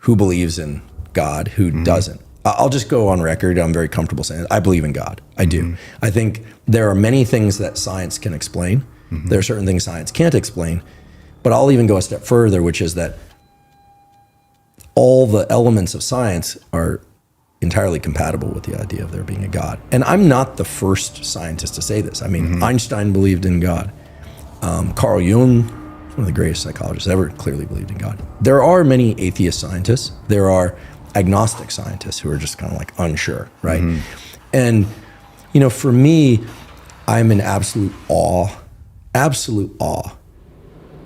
who believes in God, who doesn't. I'll just go on record. I'm very comfortable saying it. I believe in God. I do. I think there are many things that science can explain. There are certain things science can't explain. But I'll even go a step further, which is that all the elements of science are entirely compatible with the idea of there being a God. And I'm not the first scientist to say this. I mean, Einstein believed in God. Carl Jung, one of the greatest psychologists ever, clearly believed in God. There are many atheist scientists. There are agnostic scientists who are just kind of like unsure, right? And, you know, for me, I'm in absolute awe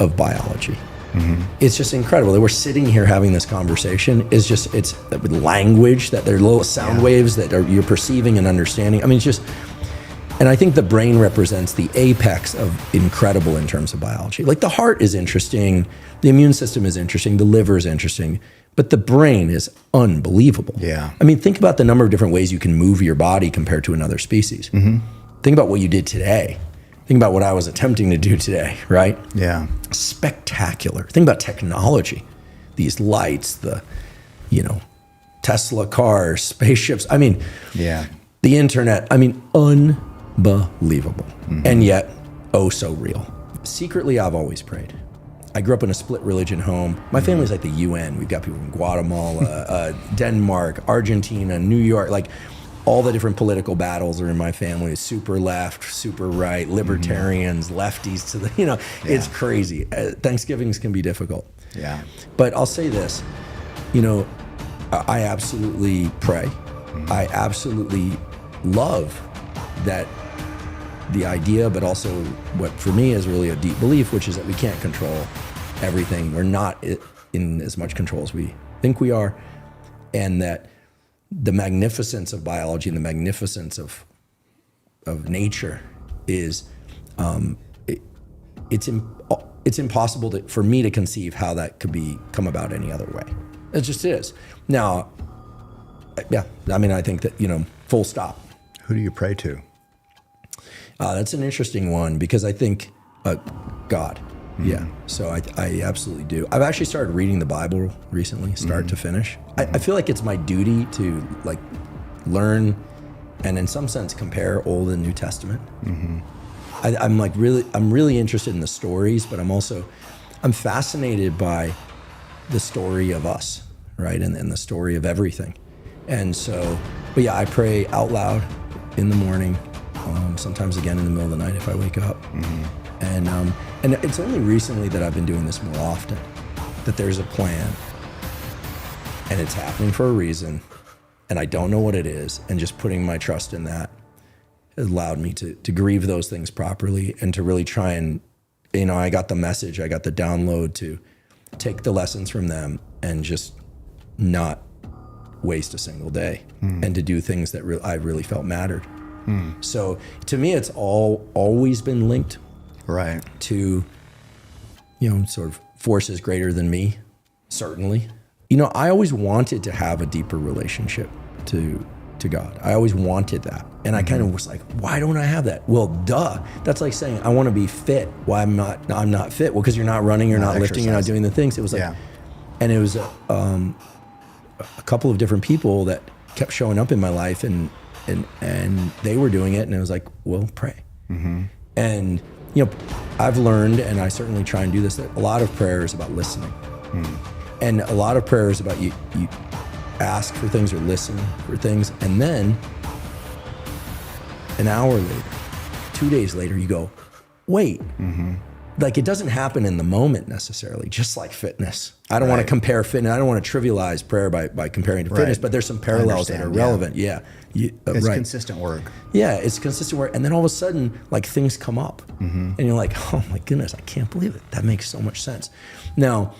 of biology. It's just incredible that we're sitting here having this conversation. It's with language, that there are little sound waves that you're perceiving and understanding. I mean, it's just, and I think the brain represents the apex of incredible in terms of biology. Like the heart is interesting, the immune system is interesting, the liver is interesting, but the brain is unbelievable. Yeah. I mean, think about the number of different ways you can move your body compared to another species. Think about what you did today. Think about what I was attempting to do today, right? Yeah. Spectacular. Think about technology. These lights, the, you know, Tesla cars, spaceships. I mean, the internet. I mean, unbelievable. And yet, oh so real. Secretly, I've always prayed. I grew up in a split religion home. My family's like the UN. We've got people from Guatemala, Denmark, Argentina, New York, like all the different political battles are in my family. Super left, super right, libertarians, lefties to the, you know, it's crazy. Thanksgivings can be difficult. Yeah. But I'll say this, you know, I absolutely pray. I absolutely love that the idea, but also what for me is really a deep belief, which is that we can't control everything. We're not in as much control as we think we are. And that the magnificence of biology and the magnificence of nature is, it's impossible for me to conceive how that could come about any other way. It just is. Now, yeah, I mean, I think that, you know, full stop. Who do you pray to? That's an interesting one because I think God. Yeah, so I absolutely do. I've actually started reading the Bible recently, start to finish. I feel like it's my duty to like learn and in some sense compare Old and New Testament. I'm really interested in the stories, but I'm fascinated by the story of us, right? And the story of everything. And so, but yeah, I pray out loud in the morning, sometimes again in the middle of the night if I wake up. And it's only recently that I've been doing this more often, that there's a plan and it's happening for a reason and I don't know what it is, and just putting my trust in that has allowed me to grieve those things properly and to really try and, you know, I got the message, I got the download to take the lessons from them and just not waste a single day and to do things that I really felt mattered. So to me, it's always been linked to, you know, sort of forces greater than me, certainly. You know, I always wanted to have a deeper relationship to God. I always wanted that. And I kind of was like, why don't I have that? Well, duh. That's like saying, I want to be fit. Why I'm not fit? Well, because you're not running, you're not lifting, you're not doing the things. It was like, and it was a couple of different people that kept showing up in my life and they were doing it. And it was like, well, pray. And, you know, I've learned, and I certainly try and do this, that a lot of prayer is about listening. And a lot of prayer is about you ask for things or listen for things, and then an hour later, 2 days later, you go, wait. Like it doesn't happen in the moment necessarily, just like fitness. I don't want to compare fitness. I don't want to trivialize prayer by comparing to fitness, but there's some parallels that are relevant. It's consistent work. Yeah, it's consistent work. And then all of a sudden, like things come up and you're like, oh my goodness, I can't believe it. That makes so much sense. Now,